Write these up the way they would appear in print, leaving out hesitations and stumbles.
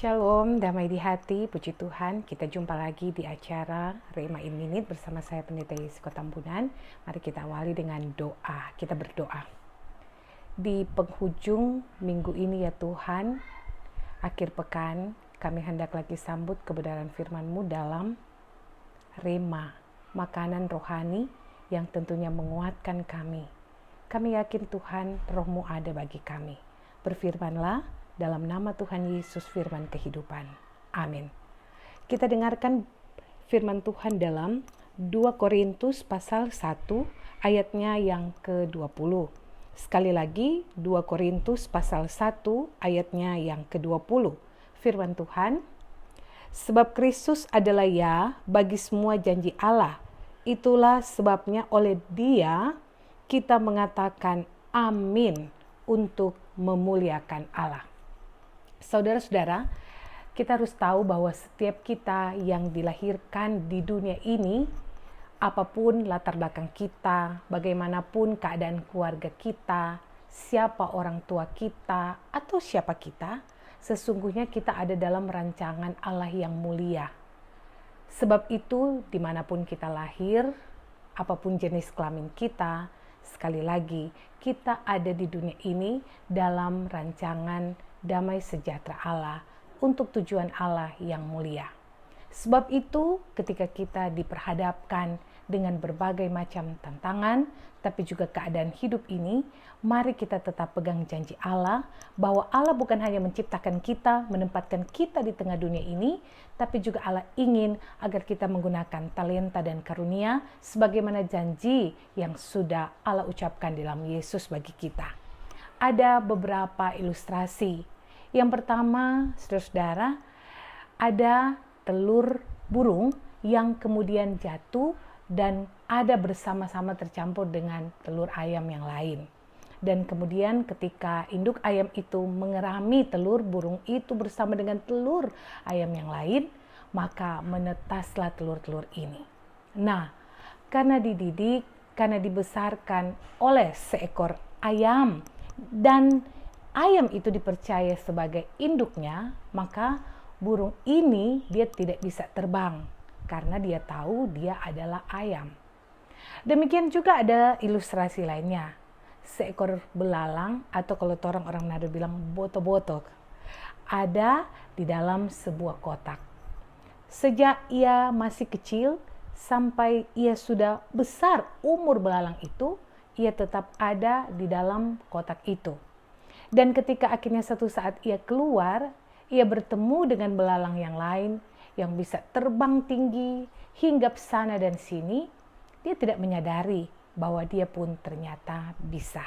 Shalom, damai di hati, puji Tuhan. Kita jumpa lagi di acara Rema in Minute bersama saya Pendeta Yesiko Tambunan. Mari kita awali dengan doa. Kita berdoa. Di penghujung minggu ini ya Tuhan, akhir pekan, kami hendak lagi sambut kebenaran firman-Mu dalam Rema, makanan rohani yang tentunya menguatkan kami. Kami yakin Tuhan, Roh-Mu ada bagi kami. Berfirmanlah, dalam nama Tuhan Yesus firman kehidupan. Amin. Kita dengarkan firman Tuhan dalam 2 Korintus pasal 1 ayatnya yang ke-20. Sekali lagi 2 Korintus pasal 1 ayatnya yang ke-20. Firman Tuhan, sebab Kristus adalah ya bagi semua janji Allah. Itulah sebabnya oleh Dia kita mengatakan amin untuk memuliakan Allah. Saudara-saudara, kita harus tahu bahwa setiap kita yang dilahirkan di dunia ini, apapun latar belakang kita, bagaimanapun keadaan keluarga kita, siapa orang tua kita, atau siapa kita, sesungguhnya kita ada dalam rancangan Allah yang mulia. Sebab itu, dimanapun kita lahir, apapun jenis kelamin kita, sekali lagi, kita ada di dunia ini dalam rancangan damai sejahtera Allah untuk tujuan Allah yang mulia. Sebab itu ketika kita diperhadapkan dengan berbagai macam tantangan, tapi juga keadaan hidup ini, mari kita tetap pegang janji Allah bahwa Allah bukan hanya menciptakan kita, menempatkan kita di tengah dunia ini, tapi juga Allah ingin agar kita menggunakan talenta dan karunia sebagaimana janji yang sudah Allah ucapkan dalam Yesus bagi kita. Ada beberapa ilustrasi. Yang pertama, saudara-saudara, ada telur burung yang kemudian jatuh dan ada bersama-sama tercampur dengan telur ayam yang lain. Dan kemudian ketika induk ayam itu mengerami telur burung itu bersama dengan telur ayam yang lain, maka menetaslah telur-telur ini. Nah, karena dididik, karena dibesarkan oleh seekor ayam dan ayam itu dipercaya sebagai induknya, maka burung ini dia tidak bisa terbang karena dia tahu dia adalah ayam. Demikian juga ada ilustrasi lainnya. Seekor belalang atau kalau orang Manado bilang boto-botok ada di dalam sebuah kotak. Sejak ia masih kecil sampai ia sudah besar umur belalang itu, ia tetap ada di dalam kotak itu. Dan ketika akhirnya satu saat ia keluar, ia bertemu dengan belalang yang lain yang bisa terbang tinggi, hinggap sana dan sini, dia tidak menyadari bahwa dia pun ternyata bisa.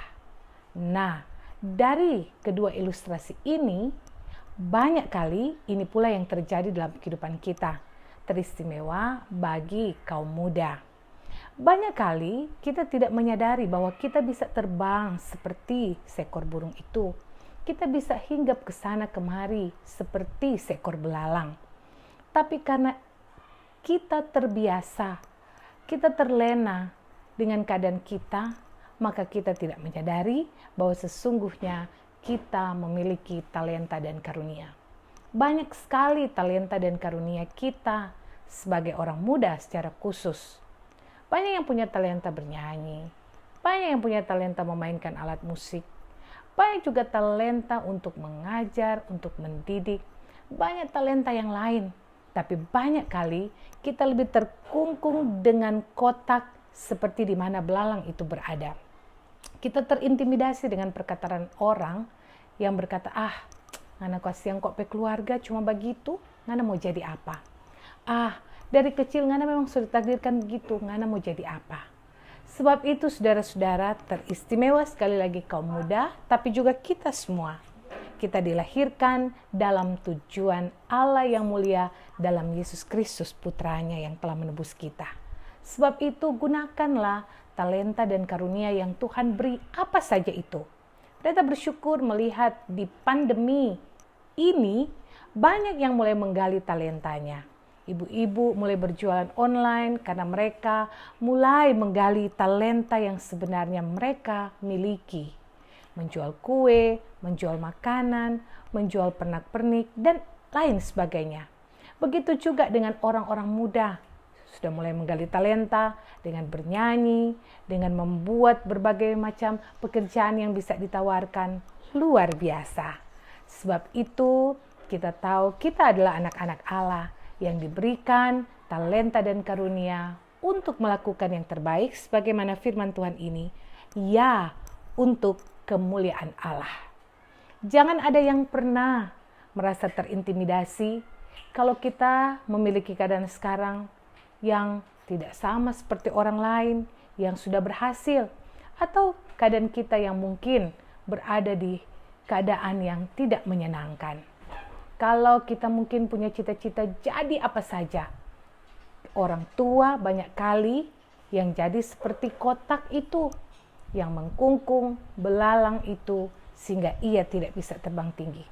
Nah, dari kedua ilustrasi ini, banyak kali ini pula yang terjadi dalam kehidupan kita, teristimewa bagi kaum muda. Banyak kali kita tidak menyadari bahwa kita bisa terbang seperti seekor burung itu. Kita bisa hinggap ke sana kemari seperti seekor belalang. Tapi karena kita terbiasa, kita terlena dengan keadaan kita, maka kita tidak menyadari bahwa sesungguhnya kita memiliki talenta dan karunia. Banyak sekali talenta dan karunia kita sebagai orang muda secara khusus. Banyak yang punya talenta bernyanyi, banyak yang punya talenta memainkan alat musik, banyak juga talenta untuk mengajar, untuk mendidik, banyak talenta yang lain. Tapi banyak kali kita lebih terkungkung dengan kotak seperti di mana belalang itu berada. Kita terintimidasi dengan perkataan orang yang berkata, ngana kasihan kok pe keluarga cuma begitu, ngana mau jadi apa? Dari kecil ngana memang sudah takdirkan begitu, ngana mau jadi apa? Sebab itu saudara-saudara, teristimewa sekali lagi kaum muda, tapi juga kita semua. Kita dilahirkan dalam tujuan Allah yang mulia dalam Yesus Kristus putranya yang telah menebus kita. Sebab itu gunakanlah talenta dan karunia yang Tuhan beri apa saja itu. Kita bersyukur melihat di pandemi ini banyak yang mulai menggali talentanya. Ibu-ibu mulai berjualan online karena mereka mulai menggali talenta yang sebenarnya mereka miliki. Menjual kue, menjual makanan, menjual pernak-pernik, dan lain sebagainya. Begitu juga dengan orang-orang muda, sudah mulai menggali talenta dengan bernyanyi, dengan membuat berbagai macam pekerjaan yang bisa ditawarkan, luar biasa. Sebab itu kita tahu kita adalah anak-anak Allah yang diberikan talenta dan karunia untuk melakukan yang terbaik sebagaimana firman Tuhan ini, ya, untuk kemuliaan Allah. Jangan ada yang pernah merasa terintimidasi kalau kita memiliki keadaan sekarang yang tidak sama seperti orang lain yang sudah berhasil, atau keadaan kita yang mungkin berada di keadaan yang tidak menyenangkan. Kalau kita mungkin punya cita-cita jadi apa saja, orang tua banyak kali yang jadi seperti kotak itu, yang mengkungkung, belalang itu, sehingga ia tidak bisa terbang tinggi.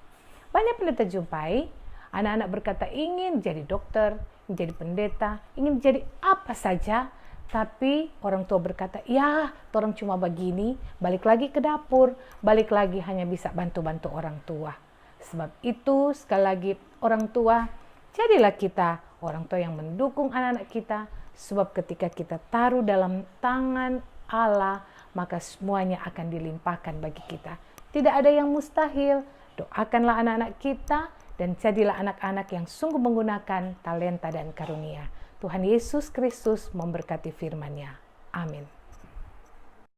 Banyak pendeta jumpai, anak-anak berkata ingin jadi dokter, ingin jadi pendeta, ingin jadi apa saja, tapi orang tua berkata, ya, orang cuma begini, balik lagi ke dapur, balik lagi hanya bisa bantu-bantu orang tua. Sebab itu, sekali lagi, orang tua, jadilah kita orang tua yang mendukung anak-anak kita, sebab ketika kita taruh dalam tangan Allah, maka semuanya akan dilimpahkan bagi kita. Tidak ada yang mustahil. Doakanlah anak-anak kita dan jadilah anak-anak yang sungguh menggunakan talenta dan karunia. Tuhan Yesus Kristus memberkati firman-Nya. Amin.